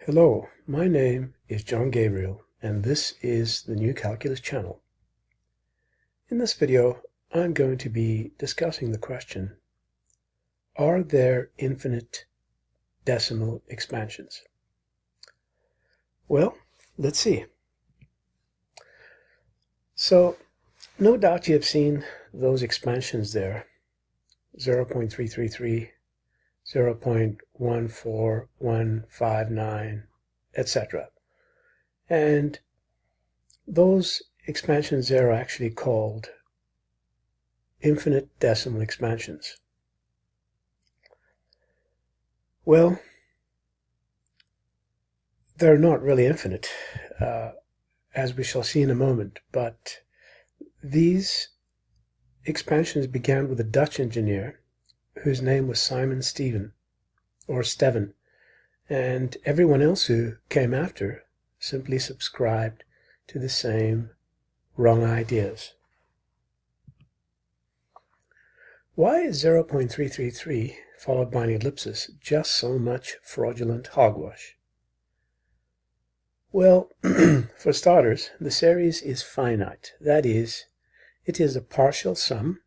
Hello, my name is John Gabriel, and this is the New Calculus channel. In this video, I'm going to be discussing the question, are there infinite decimal expansions? Well, let's see. So, no doubt you have seen those expansions there, 0.333, 0.14159, etc. And those expansions there are actually called infinite decimal expansions. Well, they're not really infinite, as we shall see in a moment, but these expansions began with a Dutch engineer whose name was Simon Steven, and everyone else who came after simply subscribed to the same wrong ideas. Why is 0.333 followed by an ellipsis just so much fraudulent hogwash? Well, for starters, the series is finite. That is, it is a partial sum,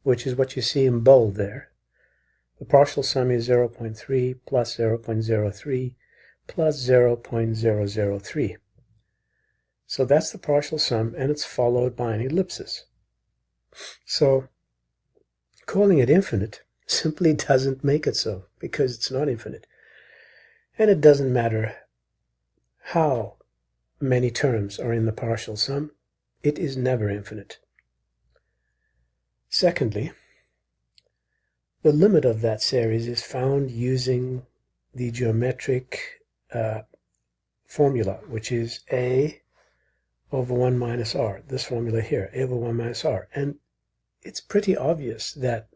which is what you see in bold there. The partial sum is 0.3 plus 0.03 plus 0.003. So that's the partial sum, and it's followed by an ellipsis. So calling it infinite simply doesn't make it so, because it's not infinite. And it doesn't matter how many terms are in the partial sum, it is never infinite. Secondly, the limit of that series is found using the geometric formula, which is a over 1 minus r, this formula here, a over 1 minus r. And it's pretty obvious that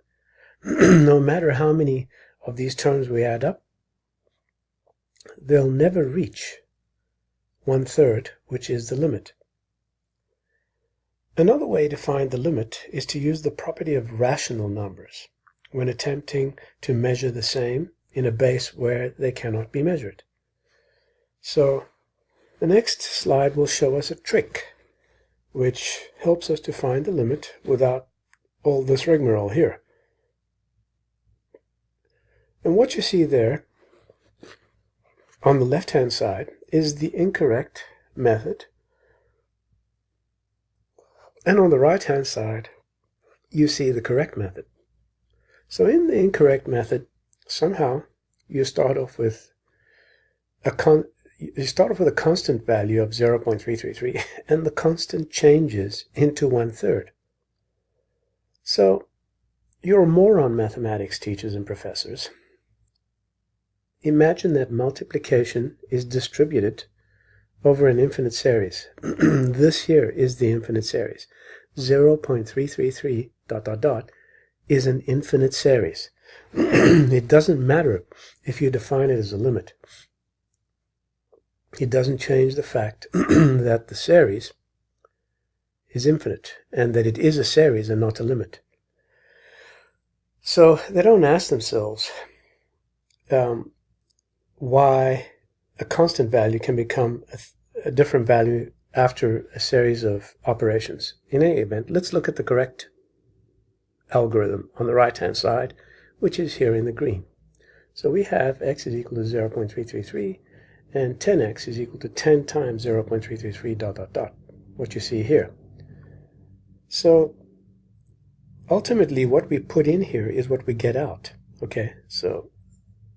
no matter how many of these terms we add up, they'll never reach 1/3, which is the limit. Another way to find the limit is to use the property of rational numbers when attempting to measure the same in a base where they cannot be measured. So the next slide will show us a trick which helps us to find the limit without all this rigmarole here. And what you see there on the left-hand side is the incorrect method, and on the right-hand side you see the correct method. So in the incorrect method, somehow you start off with a constant value of 0.333, and the constant changes into 1/3. So you're moron mathematics teachers and professors. Imagine that multiplication is distributed over an infinite series. This here is the infinite series. 0.333 ... is an infinite series. It doesn't matter if you define it as a limit. It doesn't change the fact that the series is infinite and that it is a series and not a limit. So they don't ask themselves why a constant value can become a different value after a series of operations. In any event, let's look at the correct algorithm on the right-hand side, which is here in the green. So we have x is equal to 0.333, and 10x is equal to 10 times 0.333 ... what you see here. So ultimately what we put in here is what we get out. Okay, so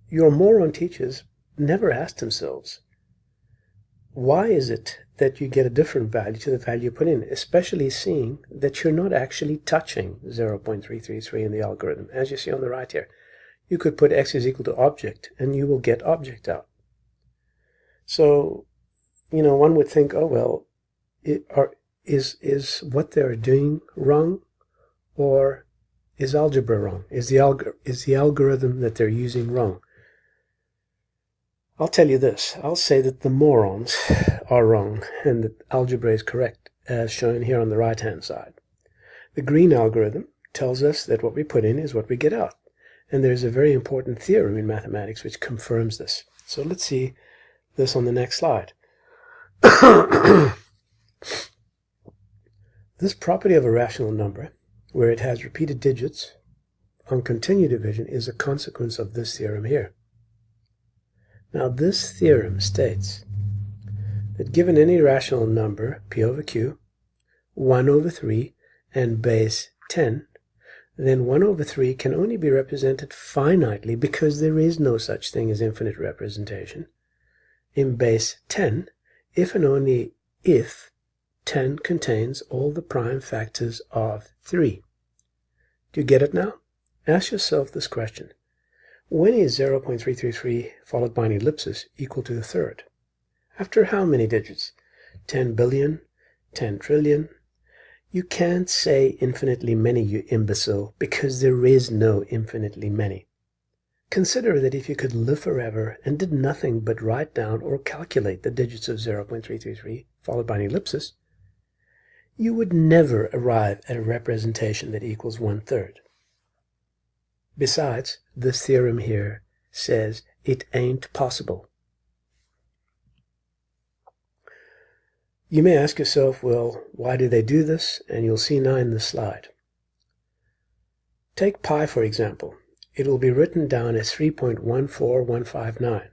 your moron teachers never ask themselves, why is it that you get a different value to the value you put in, especially seeing that you're not actually touching 0.333 in the algorithm. As you see on the right here, you could put x is equal to object and you will get object out. So, one would think, oh well, is what they're doing wrong, or is algebra wrong? Is the algorithm that they're using wrong? I'll tell you this, I'll say that the morons are wrong and that algebra is correct, as shown here on the right-hand side. The green algorithm tells us that what we put in is what we get out. And there's a very important theorem in mathematics which confirms this. So let's see this on the next slide. This property of a rational number, where it has repeated digits on continued division, is a consequence of this theorem here. Now this theorem states that given any rational number, p over q, 1 over 3, and base 10, then 1 over 3 can only be represented finitely because there is no such thing as infinite representation in base 10 if and only if 10 contains all the prime factors of 3. Do you get it now? Ask yourself this question. When is 0.333 followed by an ellipsis equal to the third? After how many digits? 10 billion? 10 trillion? You can't say infinitely many, you imbecile, because there is no infinitely many. Consider that if you could live forever and did nothing but write down or calculate the digits of 0.333 followed by an ellipsis, you would never arrive at a representation that equals 1/3. Besides, this theorem here says it ain't possible. You may ask yourself, well, why do they do this? And you'll see now in this slide. Take pi, for example. It will be written down as 3.14159.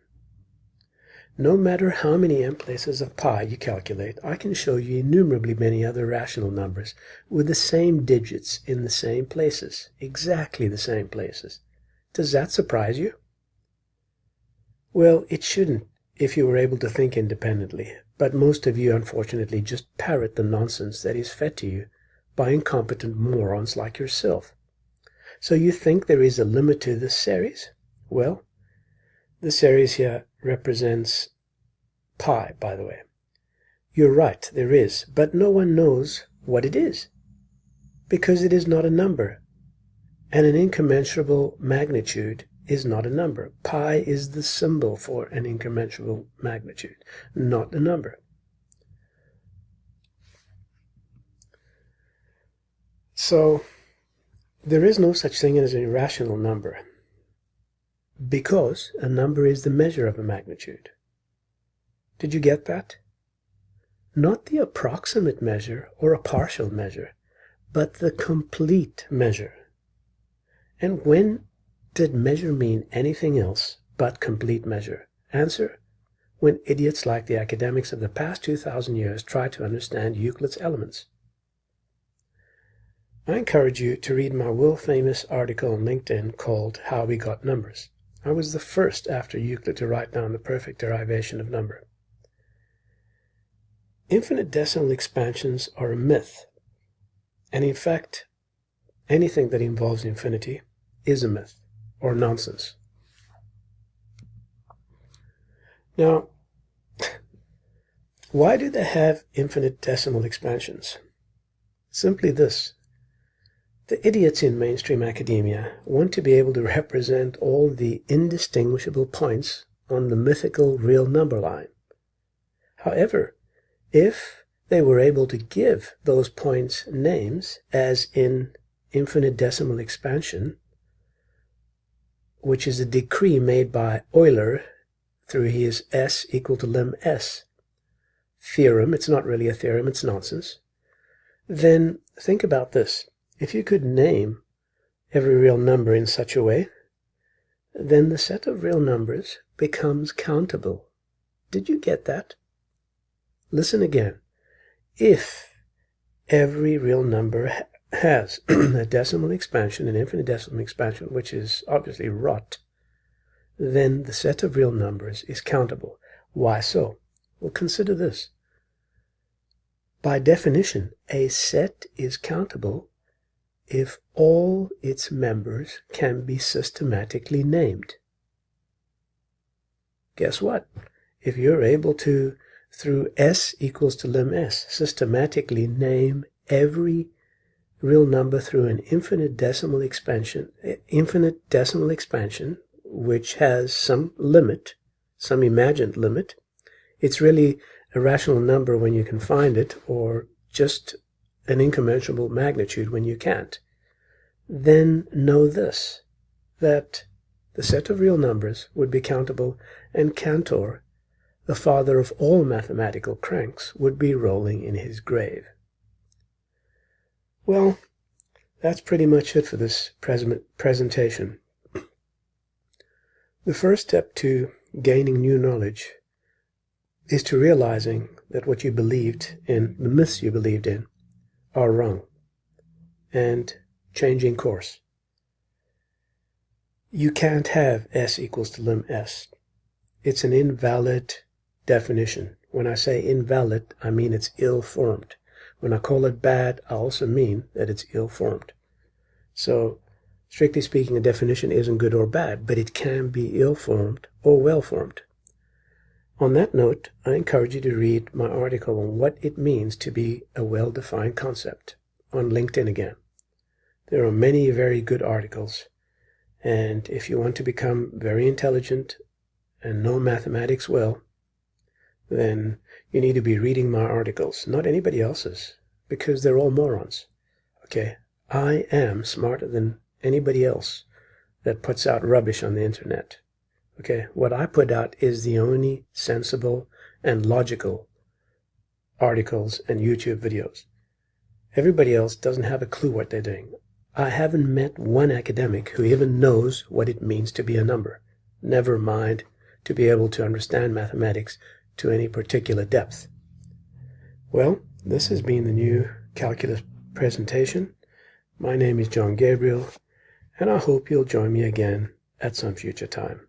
No matter how many n places of pi you calculate, I can show you innumerably many other rational numbers with the same digits in the same places, exactly the same places. Does that surprise you? Well, it shouldn't if you were able to think independently, but most of you unfortunately just parrot the nonsense that is fed to you by incompetent morons like yourself. So you think there is a limit to this series? Well, the series here represents pi, by the way. You're right, there is, but no one knows what it is, because it is not a number, and an incommensurable magnitude is not a number. Pi is the symbol for an incommensurable magnitude, not a number. So, there is no such thing as an irrational number, because a number is the measure of a magnitude. Did you get that? Not the approximate measure or a partial measure, but the complete measure. And when did measure mean anything else but complete measure? Answer: when idiots like the academics of the past 2,000 years tried to understand Euclid's elements. I encourage you to read my world-famous article on LinkedIn called How We Got Numbers. I was the first after Euclid to write down the perfect derivation of number. Infinite decimal expansions are a myth, and in fact, anything that involves infinity is a myth, or nonsense. Now, why do they have infinite decimal expansions? Simply this. The idiots in mainstream academia want to be able to represent all the indistinguishable points on the mythical real number line. However, if they were able to give those points names, as in infinite decimal expansion, which is a decree made by Euler through his S equal to lim S theorem, it's not really a theorem, it's nonsense, then think about this. If you could name every real number in such a way, then the set of real numbers becomes countable. Did you get that? Listen again. If every real number has a decimal expansion, an infinite decimal expansion, which is obviously rot, then the set of real numbers is countable. Why so? Well, consider this. By definition, a set is countable if all its members can be systematically named. Guess what? If you're able to, through S equals to lim S, systematically name every real number through an infinite decimal expansion, which has some limit, some imagined limit, it's really a rational number when you can find it, or just an incommensurable magnitude when you can't, then know this, that the set of real numbers would be countable, and Cantor, the father of all mathematical cranks would be rolling in his grave. Well, that's pretty much it for this presentation. The first step to gaining new knowledge is to realizing that what you believed in, the myths you believed in, are wrong, and changing course. You can't have S equals to lim S. It's an invalid definition. When I say invalid, I mean it's ill-formed. When I call it bad, I also mean that it's ill-formed. So, strictly speaking, a definition isn't good or bad, but it can be ill-formed or well-formed. On that note, I encourage you to read my article on what it means to be a well-defined concept on LinkedIn again. There are many very good articles, and if you want to become very intelligent and know mathematics well, then you need to be reading my articles, not anybody else's, because they're all morons. Okay? I am smarter than anybody else that puts out rubbish on the internet. Okay? What I put out is the only sensible and logical articles and YouTube videos. Everybody else doesn't have a clue what they're doing. I haven't met one academic who even knows what it means to be a number, never mind to be able to understand mathematics to any particular depth. Well, this has been the new calculus presentation. My name is John Gabriel, and I hope you'll join me again at some future time.